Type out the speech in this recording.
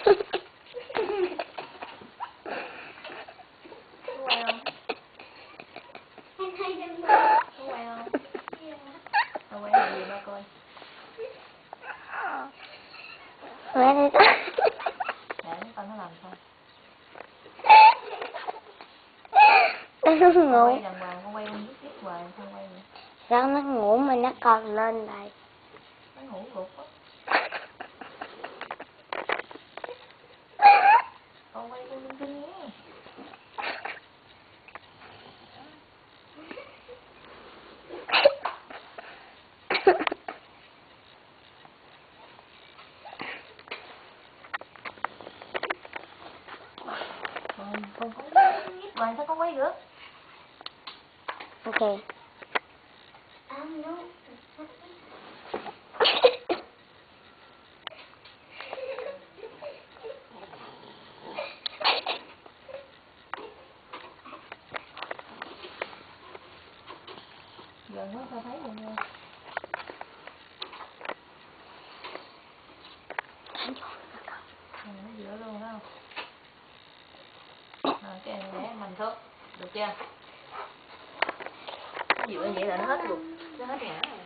Có quay không? Có quay không? Tao quay làm gì ba coi. Mẹ đi đó. Để con nó làm sao? Nó Con ngủ. quay đàng hoàng, con quay con nhít nhít hoài, con quay vậy. Sao nó ngủ mà nó còn lên lại. Nó ngủ gục á. Con quay con linh tinh nhé. Con không nhít hoài sao con quay được? Ok. Gần quá sao thấy rồi nha. Nó giữa luôn đó không? Cái này để mình thuốc, được chưa? Nó dựa vậy là nó hết luôn, nó hết ngã rồi.